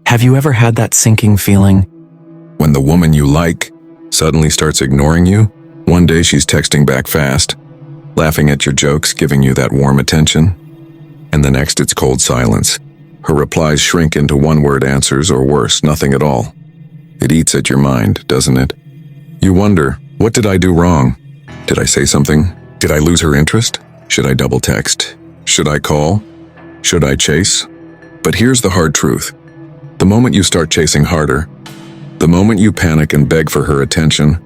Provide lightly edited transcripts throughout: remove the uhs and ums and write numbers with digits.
Have you ever had that sinking feeling? When the woman you like suddenly starts ignoring you, one day she's texting back fast, laughing at your jokes, giving you that warm attention, and the next it's cold silence. Her replies shrink into one-word answers, or worse, nothing at all. It eats at your mind, doesn't it? You wonder, what did I do wrong? Did I say something? Did I lose her interest? Should I double text? Should I call? Should I chase? But here's the hard truth. The moment you start chasing harder, the moment you panic and beg for her attention,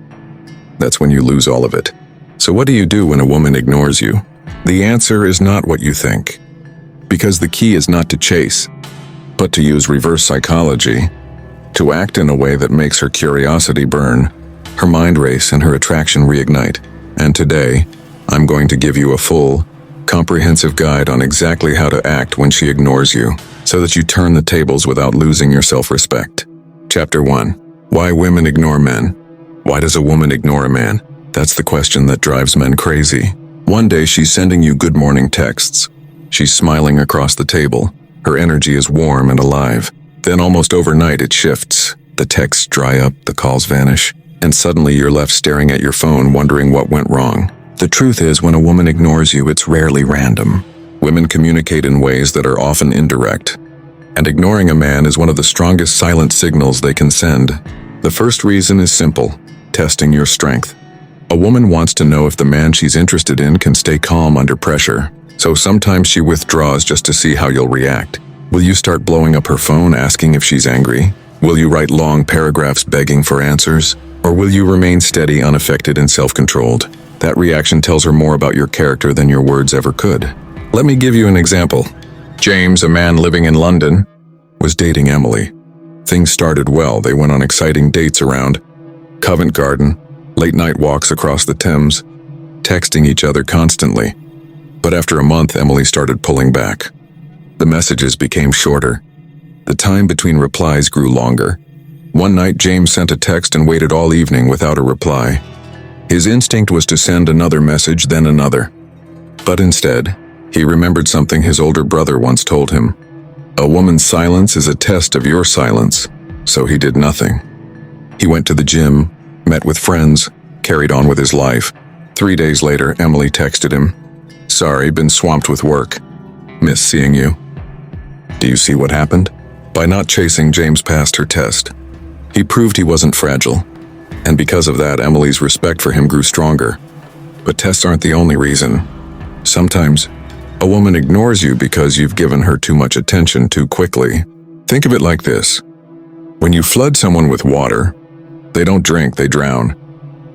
that's when you lose all of it. So what do you do when a woman ignores you? The answer is not what you think. Because the key is not to chase, but to use reverse psychology, to act in a way that makes her curiosity burn, her mind race, and her attraction reignite. And today, I'm going to give you a full, comprehensive guide on exactly how to act when she ignores you, so that you turn the tables without losing your self-respect. Chapter 1. Why women ignore men. Why does a woman ignore a man? That's the question that drives men crazy. One day she's sending you good morning texts. She's smiling across the table. Her energy is warm and alive. Then almost overnight it shifts. The texts dry up, the calls vanish, and suddenly you're left staring at your phone wondering what went wrong. The truth is, when a woman ignores you, it's rarely random. Women communicate in ways that are often indirect, and ignoring a man is one of the strongest silent signals they can send. The first reason is simple: testing your strength. A woman wants to know if the man she's interested in can stay calm under pressure, so sometimes she withdraws just to see how you'll react. Will you start blowing up her phone asking if she's angry? Will you write long paragraphs begging for answers? Or will you remain steady, unaffected, and self-controlled? That reaction tells her more about your character than your words ever could. Let me give you an example. James, a man living in London, was dating Emily. Things started well. They went on exciting dates around Covent Garden, late-night walks across the Thames, texting each other constantly. But after a month, Emily started pulling back. The messages became shorter. The time between replies grew longer. One night, James sent a text and waited all evening without a reply. His instinct was to send another message, then another. But instead, he remembered something his older brother once told him. A woman's silence is a test of your silence. So he did nothing. He went to the gym, met with friends, carried on with his life. 3 days later, Emily texted him, "Sorry, been swamped with work. Miss seeing you." Do you see what happened? By not chasing, James passed her test. He proved he wasn't fragile. And because of that, Emily's respect for him grew stronger. But tests aren't the only reason. Sometimes, a woman ignores you because you've given her too much attention too quickly. Think of it like this. When you flood someone with water, they don't drink, they drown.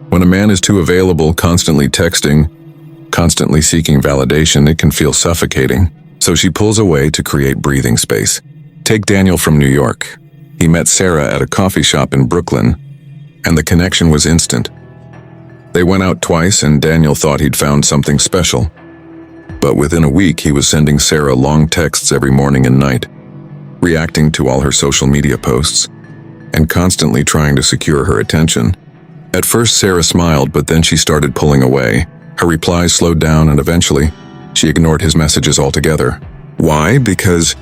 When a man is too available, constantly texting, constantly seeking validation, it can feel suffocating. So she pulls away to create breathing space. Take Daniel from New York. He met Sarah at a coffee shop in Brooklyn, and the connection was instant. They went out twice, and Daniel thought he'd found something special. But within a week, he was sending Sarah long texts every morning and night, reacting to all her social media posts, and constantly trying to secure her attention. At first, Sarah smiled, but then she started pulling away. Her replies slowed down, and eventually, she ignored his messages altogether. Why? Because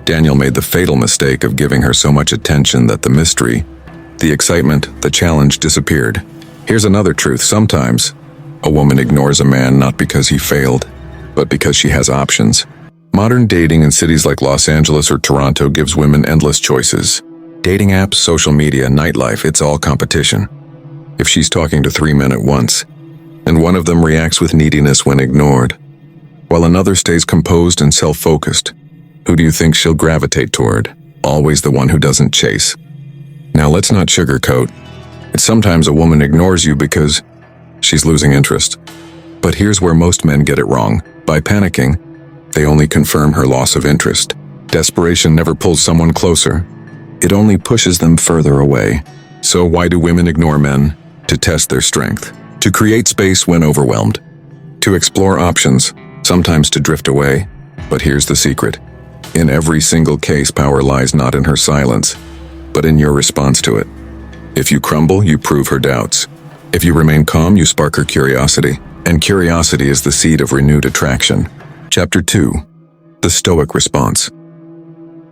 Daniel made the fatal mistake of giving her so much attention that the mystery, the excitement, the challenge disappeared. Here's another truth. Sometimes, a woman ignores a man not because he failed, but because she has options. Modern dating in cities like Los Angeles or Toronto gives women endless choices. Dating apps, social media, nightlife, it's all competition. If she's talking to 3 men at once, and one of them reacts with neediness when ignored, while another stays composed and self-focused, who do you think she'll gravitate toward? Always the one who doesn't chase. Now let's not sugarcoat. It's sometimes a woman ignores you because she's losing interest. But here's where most men get it wrong. By panicking, they only confirm her loss of interest. Desperation never pulls someone closer. It only pushes them further away. So why do women ignore men? To test their strength. To create space when overwhelmed. To explore options, sometimes to drift away. But here's the secret. In every single case, power lies not in her silence, but in your response to it. If you crumble, you prove her doubts. If you remain calm, you spark her curiosity. And curiosity is the seed of renewed attraction. Chapter 2. The Stoic Response.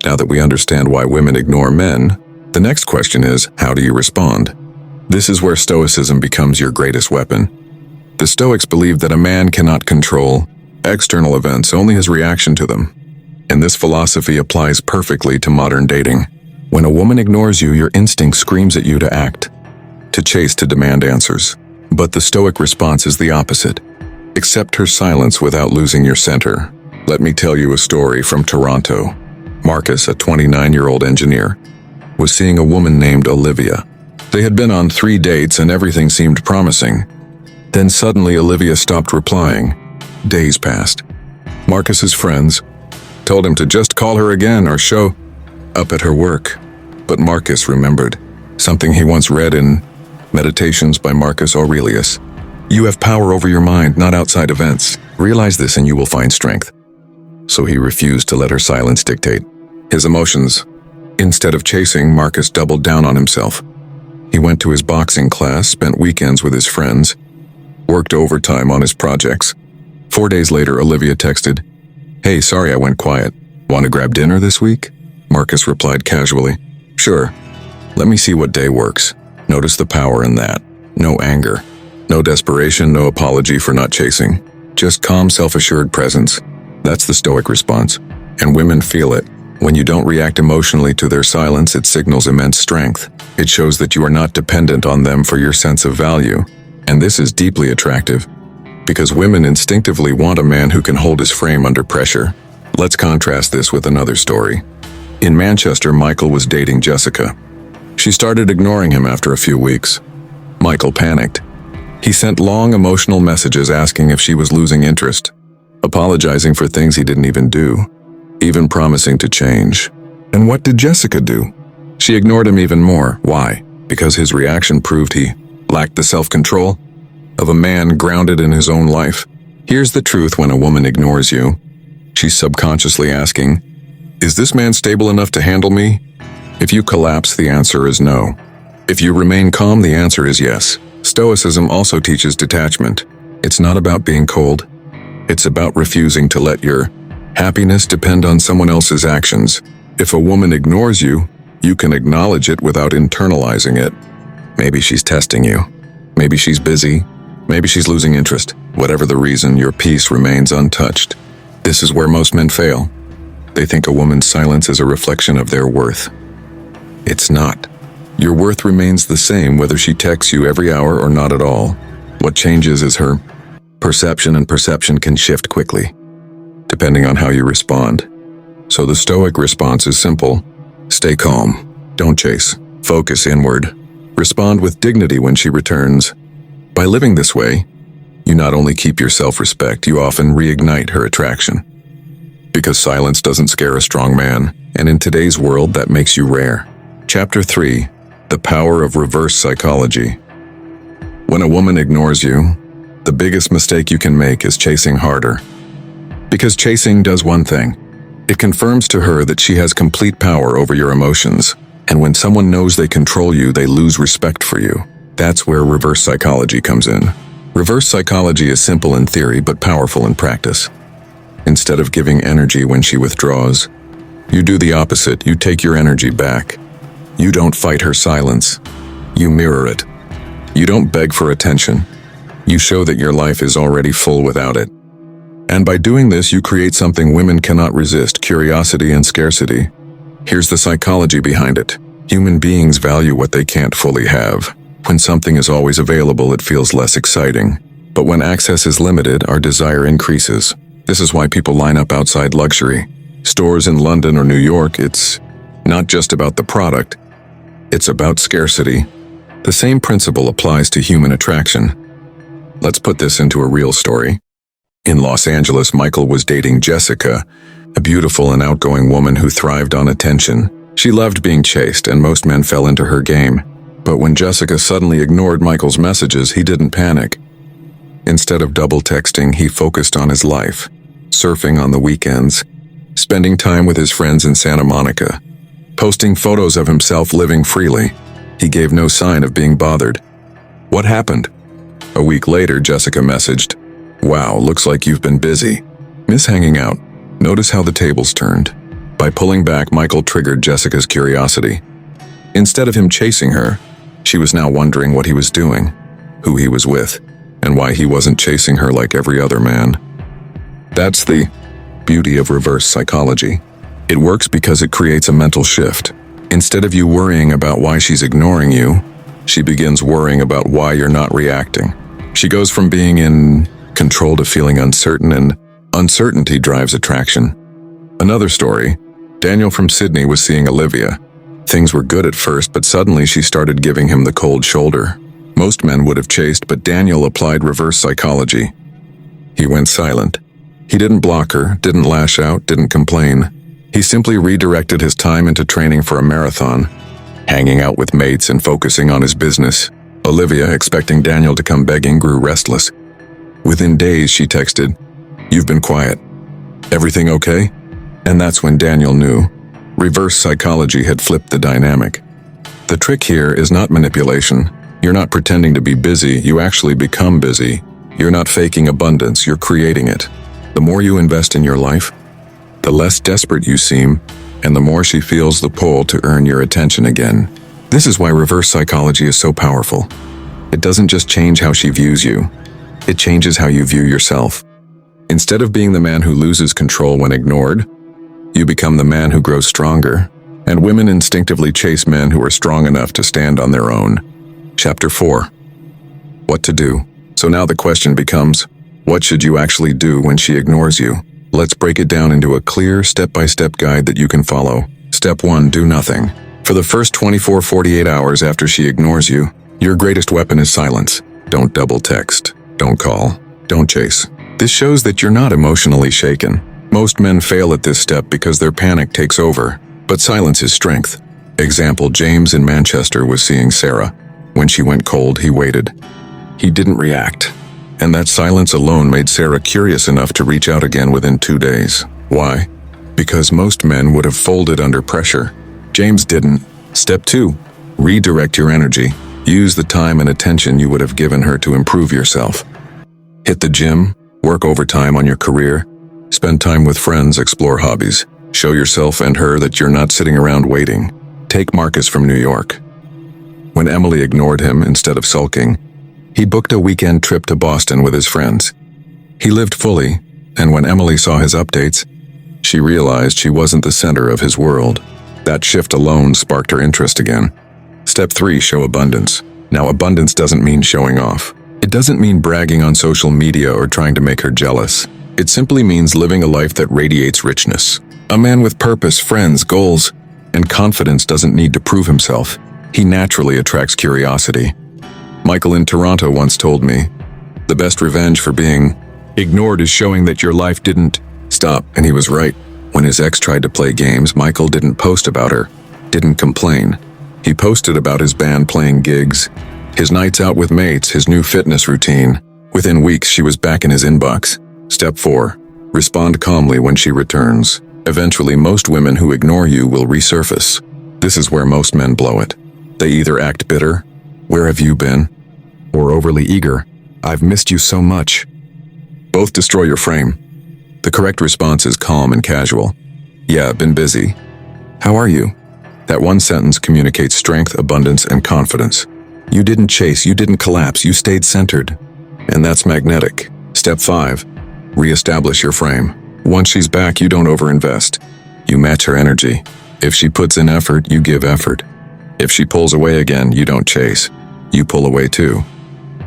Now that we understand why women ignore men, the next question is, how do you respond? This is where Stoicism becomes your greatest weapon. The Stoics believed that a man cannot control external events, only his reaction to them. And this philosophy applies perfectly to modern dating. When a woman ignores you, your instinct screams at you to act, to chase, to demand answers. But the Stoic response is the opposite. Accept her silence without losing your center. Let me tell you a story from Toronto. Marcus, a 29-year-old engineer, was seeing a woman named Olivia. They had been on 3 dates and everything seemed promising. Then suddenly Olivia stopped replying. Days passed. Marcus's friends told him to just call her again or show up at her work. But Marcus remembered something he once read in Meditations by Marcus Aurelius. You have power over your mind, not outside events. Realize this and you will find strength. So he refused to let her silence dictate his emotions. Instead of chasing, Marcus doubled down on himself. He went to his boxing class, spent weekends with his friends, worked overtime on his projects. 4 days later, Olivia texted, "Hey, sorry I went quiet. Want to grab dinner this week?" Marcus replied casually, "Sure. Let me see what day works." Notice the power in that. No anger. No desperation, no apology for not chasing. Just calm, self-assured presence. That's the Stoic response. And women feel it. When you don't react emotionally to their silence, it signals immense strength. It shows that you are not dependent on them for your sense of value. And this is deeply attractive, because women instinctively want a man who can hold his frame under pressure. Let's contrast this with another story. In Manchester, Michael was dating Jessica. She started ignoring him after a few weeks. Michael panicked. He sent long emotional messages asking if she was losing interest, apologizing for things he didn't even do, even promising to change. And what did Jessica do? She ignored him even more. Why? Because his reaction proved he lacked the self-control of a man grounded in his own life. Here's the truth: when a woman ignores you, she's subconsciously asking, is this man stable enough to handle me? If you collapse, the answer is no. If you remain calm, the answer is yes. Stoicism also teaches detachment. It's not about being cold. It's about refusing to let your happiness depend on someone else's actions. If a woman ignores you, you can acknowledge it without internalizing it. Maybe she's testing you. Maybe she's busy. Maybe she's losing interest. Whatever the reason, your peace remains untouched. This is where most men fail. They think a woman's silence is a reflection of their worth. It's not. Your worth remains the same whether she texts you every hour or not at all. What changes is her perception, and perception can shift quickly, depending on how you respond. So the Stoic response is simple. Stay calm. Don't chase. Focus inward. Respond with dignity when she returns. By living this way, you not only keep your self-respect, you often reignite her attraction. Because silence doesn't scare a strong man, and in today's world, that makes you rare. Chapter 3. The Power of Reverse Psychology. When a woman ignores you, the biggest mistake you can make is chasing harder. Because chasing does one thing. It confirms to her that she has complete power over your emotions. And when someone knows they control you, they lose respect for you. That's where reverse psychology comes in. Reverse psychology is simple in theory, but powerful in practice. Instead of giving energy when she withdraws, you do the opposite. You take your energy back. You don't fight her silence. You mirror it. You don't beg for attention. You show that your life is already full without it. And by doing this, you create something women cannot resist: curiosity and scarcity. Here's the psychology behind it. Human beings value what they can't fully have. When something is always available, it feels less exciting. But when access is limited, our desire increases. This is why people line up outside luxury stores in London or New York. It's not just about the product. It's about scarcity. The same principle applies to human attraction. Let's put this into a real story. In Los Angeles, Michael was dating Jessica, a beautiful and outgoing woman who thrived on attention. She loved being chased, and most men fell into her game. But when Jessica suddenly ignored Michael's messages, he didn't panic. Instead of double texting, he focused on his life, surfing on the weekends, spending time with his friends in Santa Monica, posting photos of himself living freely. He gave no sign of being bothered. What happened? A week later, Jessica messaged, "Wow, looks like you've been busy. Miss hanging out. Notice how the tables turned." By pulling back, Michael triggered Jessica's curiosity. Instead of him chasing her, she was now wondering what he was doing, who he was with, and why he wasn't chasing her like every other man. That's the beauty of reverse psychology. It works because it creates a mental shift. Instead of you worrying about why she's ignoring you, she begins worrying about why you're not reacting. She goes from being in control to feeling uncertain, and uncertainty drives attraction. Another story, Daniel from Sydney was seeing Olivia. Things were good at first, but suddenly she started giving him the cold shoulder. Most men would have chased, but Daniel applied reverse psychology. He went silent. He didn't block her, didn't lash out, didn't complain. He simply redirected his time into training for a marathon, hanging out with mates and focusing on his business. Olivia, expecting Daniel to come begging, grew restless. Within days, she texted, "You've been quiet. Everything okay?" And that's when Daniel knew. Reverse psychology had flipped the dynamic. The trick here is not manipulation. You're not pretending to be busy, you actually become busy. You're not faking abundance, you're creating it. The more you invest in your life, the less desperate you seem, and the more she feels the pull to earn your attention again. This is why reverse psychology is so powerful. It doesn't just change how she views you, it changes how you view yourself. Instead of being the man who loses control when ignored, you become the man who grows stronger, and women instinctively chase men who are strong enough to stand on their own. Chapter 4. What to do. So now the question becomes, what should you actually do when she ignores you? Let's break it down into a clear, step-by-step guide that you can follow. Step 1. Do nothing. For the first 24-48 hours after she ignores you, your greatest weapon is silence. Don't double text. Don't call. Don't chase. This shows that you're not emotionally shaken. Most men fail at this step because their panic takes over. But silence is strength. Example, James in Manchester was seeing Sarah. When she went cold, he waited. He didn't react. And that silence alone made Sarah curious enough to reach out again within 2 days. Why? Because most men would have folded under pressure. James didn't. Step 2. Redirect your energy. Use the time and attention you would have given her to improve yourself. Hit the gym, work overtime on your career, spend time with friends, explore hobbies. Show yourself and her that you're not sitting around waiting. Take Marcus from New York. When Emily ignored him instead of sulking, he booked a weekend trip to Boston with his friends. He lived fully, and when Emily saw his updates, she realized she wasn't the center of his world. That shift alone sparked her interest again. Step 3. Show abundance. Now, abundance doesn't mean showing off. It doesn't mean bragging on social media or trying to make her jealous. It simply means living a life that radiates richness. A man with purpose, friends, goals, and confidence doesn't need to prove himself. He naturally attracts curiosity. Michael in Toronto once told me, "The best revenge for being ignored is showing that your life didn't stop," and he was right. When his ex tried to play games, Michael didn't post about her, didn't complain. He posted about his band playing gigs, his nights out with mates, his new fitness routine. Within weeks, she was back in his inbox. Step 4. Respond calmly when she returns. Eventually, most women who ignore you will resurface. This is where most men blow it. They either act bitter, "Where have you been?" or overly eager, "I've missed you so much." Both destroy your frame. The correct response is calm and casual. "Yeah, been busy. How are you?" That one sentence communicates strength, abundance, and confidence. You didn't chase, you didn't collapse, you stayed centered. And that's magnetic. Step 5. Reestablish your frame. Once she's back, you don't overinvest. You match her energy. If she puts in effort, you give effort. If she pulls away again, you don't chase. You pull away too.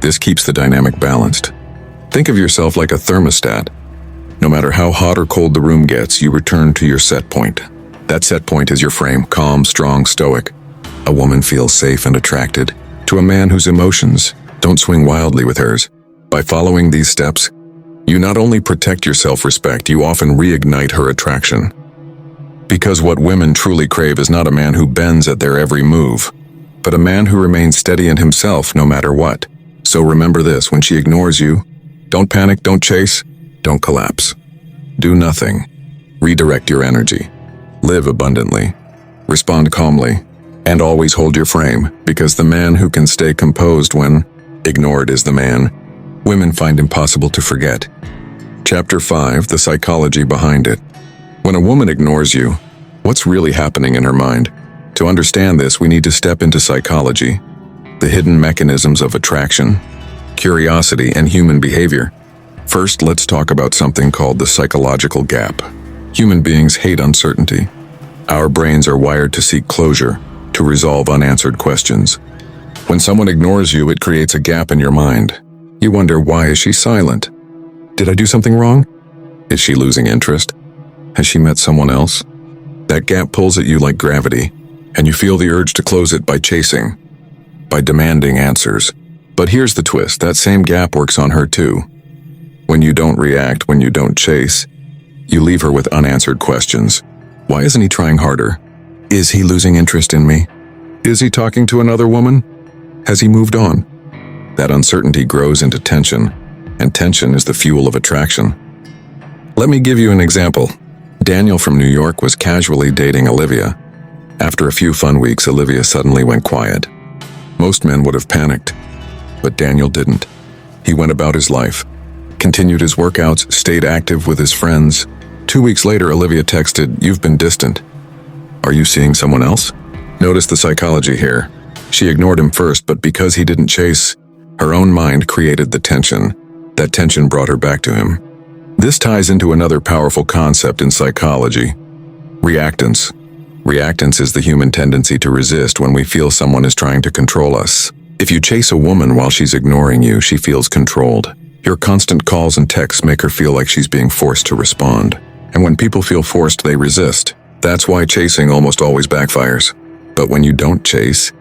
This keeps the dynamic balanced. Think of yourself like a thermostat. No matter how hot or cold the room gets, you return to your set point. That set point is your frame, calm, strong, stoic. A woman feels safe and attracted to a man whose emotions don't swing wildly with hers. By following these steps, you not only protect your self-respect, you often reignite her attraction. Because what women truly crave is not a man who bends at their every move, but a man who remains steady in himself no matter what. So remember this, when she ignores you, don't panic, don't chase, don't collapse. Do nothing. Redirect your energy. Live abundantly. Respond calmly. And always hold your frame, because the man who can stay composed when ignored is the man women find impossible to forget. Chapter 5. The psychology behind it. When a woman ignores you, What's really happening in her mind? To understand this, we need to step into psychology, the hidden mechanisms of attraction, curiosity, and human behavior. First, let's talk about something called the psychological gap. Human beings hate uncertainty. Our brains are wired to seek closure, to resolve unanswered questions. When someone ignores you, it creates a gap in your mind. You wonder, why is she silent? Did I do something wrong? Is she losing interest? Has she met someone else? That gap pulls at you like gravity, and you feel the urge to close it by chasing, by demanding answers. But here's the twist, that same gap works on her too. When you don't react, when you don't chase, you leave her with unanswered questions. Why isn't he trying harder? Is he losing interest in me? Is he talking to another woman? Has he moved on? That uncertainty grows into tension, and tension is the fuel of attraction. Let me give you an example. Daniel from New York was casually dating Olivia. After a few fun weeks, Olivia suddenly went quiet. Most men would have panicked, but Daniel didn't. He went about his life, continued his workouts, stayed active with his friends. 2 weeks later, Olivia texted, "You've been distant. Are you seeing someone else?" Notice the psychology here. She ignored him first, but because he didn't chase, her own mind created the tension. That tension brought her back to him. This ties into another powerful concept in psychology: reactance. Reactance is the human tendency to resist when we feel someone is trying to control us. If you chase a woman while she's ignoring you, she feels controlled. Your constant calls and texts make her feel like she's being forced to respond. And when people feel forced, they resist. That's why chasing almost always backfires. But when you don't chase,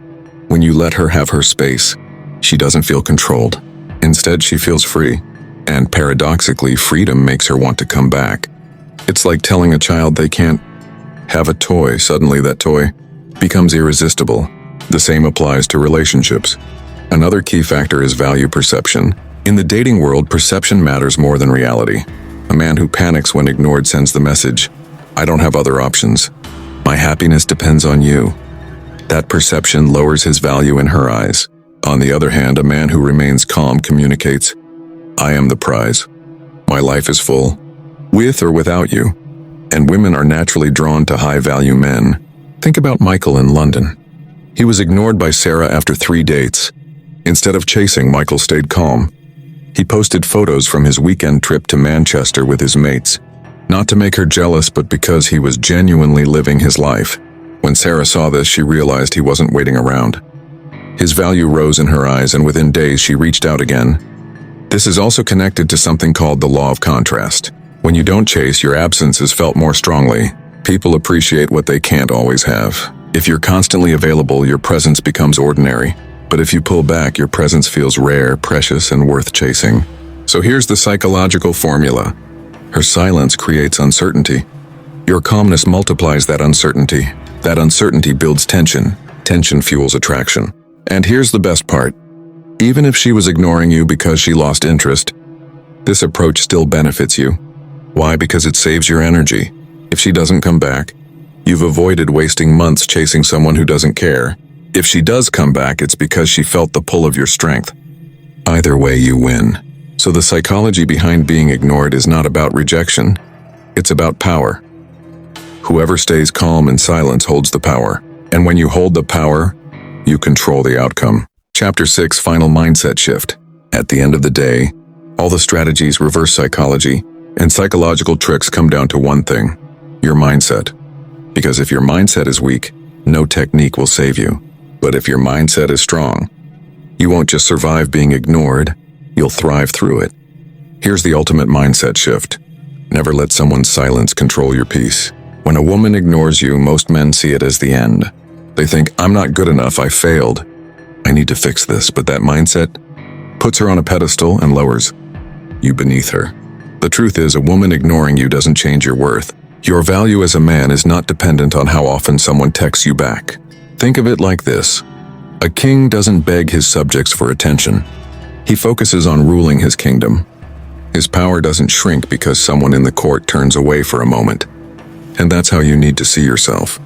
when you let her have her space, she doesn't feel controlled. Instead, she feels free. And paradoxically, freedom makes her want to come back. It's like telling a child they can't have a toy. Suddenly that toy becomes irresistible. The same applies to relationships. Another key factor is value perception. In the dating world, perception matters more than reality. A man who panics when ignored sends the message, "I don't have other options. My happiness depends on you." That perception lowers his value in her eyes. On the other hand, a man who remains calm communicates, "I am the prize. My life is full, with or without you." And women are naturally drawn to high-value men. Think about Michael in London. He was ignored by Sarah after 3 dates. Instead of chasing, Michael stayed calm. He posted photos from his weekend trip to Manchester with his mates, not to make her jealous, but because he was genuinely living his life. When Sarah saw this, she realized he wasn't waiting around. His value rose in her eyes, and within days she reached out again. This is also connected to something called the law of contrast. When you don't chase, your absence is felt more strongly. People appreciate what they can't always have. If you're constantly available, your presence becomes ordinary. But if you pull back, your presence feels rare, precious, and worth chasing. So here's the psychological formula. Her silence creates uncertainty. Your calmness multiplies that uncertainty. That uncertainty builds tension. Tension fuels attraction. And here's the best part. Even if she was ignoring you because she lost interest, this approach still benefits you. Why? Because it saves your energy. If she doesn't come back, you've avoided wasting months chasing someone who doesn't care. If she does come back, it's because she felt the pull of your strength. Either way, you win. So the psychology behind being ignored is not about rejection. It's about power. Whoever stays calm in silence holds the power. And when you hold the power, you control the outcome. Chapter 6, Final Mindset Shift. At the end of the day, all the strategies, reverse psychology, and psychological tricks come down to one thing: your mindset. Because if your mindset is weak, no technique will save you. But if your mindset is strong, you won't just survive being ignored, you'll thrive through it. Here's the ultimate mindset shift. Never let someone's silence control your peace. When a woman ignores you, most men see it as the end. They think, "I'm not good enough, I failed. I need to fix this." But that mindset puts her on a pedestal and lowers you beneath her. The truth is, a woman ignoring you doesn't change your worth. Your value as a man is not dependent on how often someone texts you back. Think of it like this. A king doesn't beg his subjects for attention. He focuses on ruling his kingdom. His power doesn't shrink because someone in the court turns away for a moment. And that's how you need to see yourself.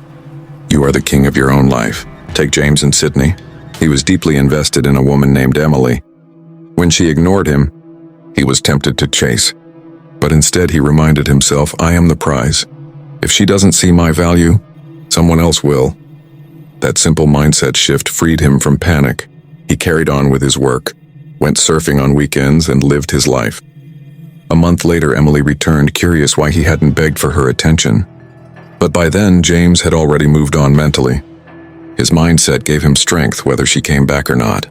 You are the king of your own life. Take James and Sydney. He was deeply invested in a woman named Emily. When she ignored him, he was tempted to chase. But instead he reminded himself, "I am the prize." If she doesn't see my value, someone else will. That simple mindset shift freed him from panic. He carried on with his work, went surfing on weekends, and lived his life. A month later, Emily returned, curious why he hadn't begged for her attention. But by then, James had already moved on mentally. His mindset gave him strength whether she came back or not.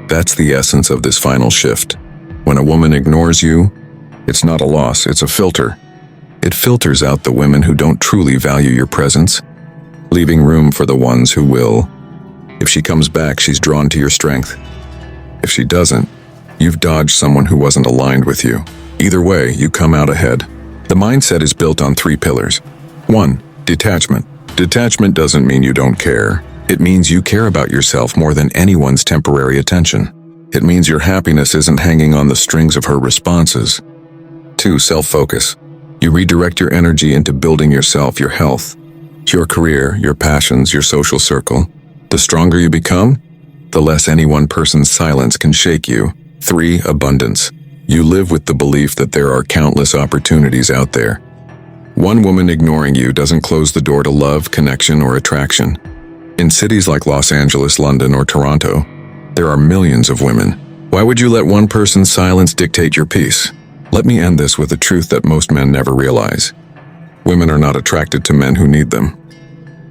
That's the essence of this final shift. When a woman ignores you, it's not a loss, it's a filter. It filters out the women who don't truly value your presence, leaving room for the ones who will. If she comes back, she's drawn to your strength. If she doesn't, you've dodged someone who wasn't aligned with you. Either way, you come out ahead. The mindset is built on 3 pillars. 1. Detachment. Detachment doesn't mean you don't care. It means you care about yourself more than anyone's temporary attention. It means your happiness isn't hanging on the strings of her responses. 2. Self-focus. You redirect your energy into building yourself, your health, your career, your passions, your social circle. The stronger you become, the less any one person's silence can shake you. 3. Abundance. You live with the belief that there are countless opportunities out there. One woman ignoring you doesn't close the door to love, connection, or attraction. In cities like Los Angeles, London, or Toronto, there are millions of women. Why would you let one person's silence dictate your peace? Let me end this with a truth that most men never realize. Women are not attracted to men who need them.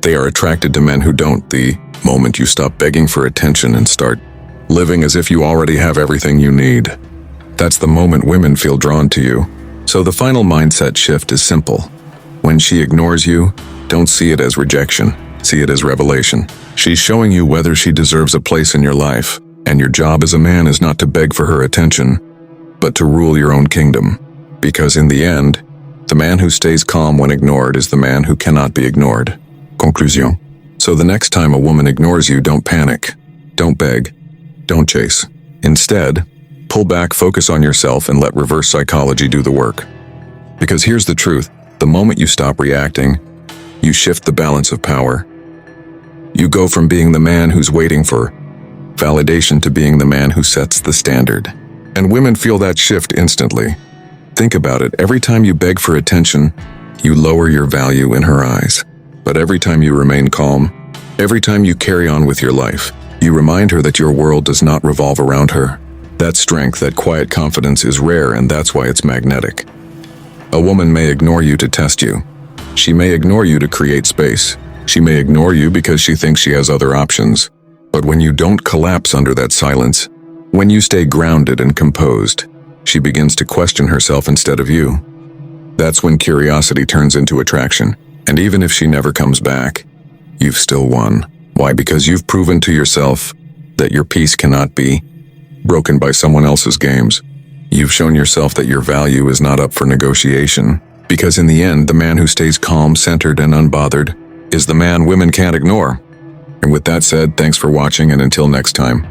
They are attracted to men who don't. The moment you stop begging for attention and start living as if you already have everything you need, that's the moment women feel drawn to you. So the final mindset shift is simple. When she ignores you, don't see it as rejection. See it as revelation. She's showing you whether she deserves a place in your life, and your job as a man is not to beg for her attention, but to rule your own kingdom. Because in the end, the man who stays calm when ignored is the man who cannot be ignored. Conclusion. So the next time a woman ignores you, don't panic. Don't beg. Don't chase. Instead, pull back, focus on yourself, and let reverse psychology do the work. Because here's the truth. The moment you stop reacting, you shift the balance of power. You go from being the man who's waiting for validation to being the man who sets the standard. And women feel that shift instantly. Think about it. Every time you beg for attention, you lower your value in her eyes. But every time you remain calm, every time you carry on with your life, you remind her that your world does not revolve around her. That strength, that quiet confidence is rare, and that's why it's magnetic. A woman may ignore you to test you. She may ignore you to create space. She may ignore you because she thinks she has other options. But when you don't collapse under that silence, when you stay grounded and composed, she begins to question herself instead of you. That's when curiosity turns into attraction. And even if she never comes back, you've still won. Why? Because you've proven to yourself that your peace cannot be broken by someone else's games. You've shown yourself that your value is not up for negotiation. Because in the end, the man who stays calm, centered, and unbothered is the man women can't ignore. And with that said, thanks for watching, and until next time.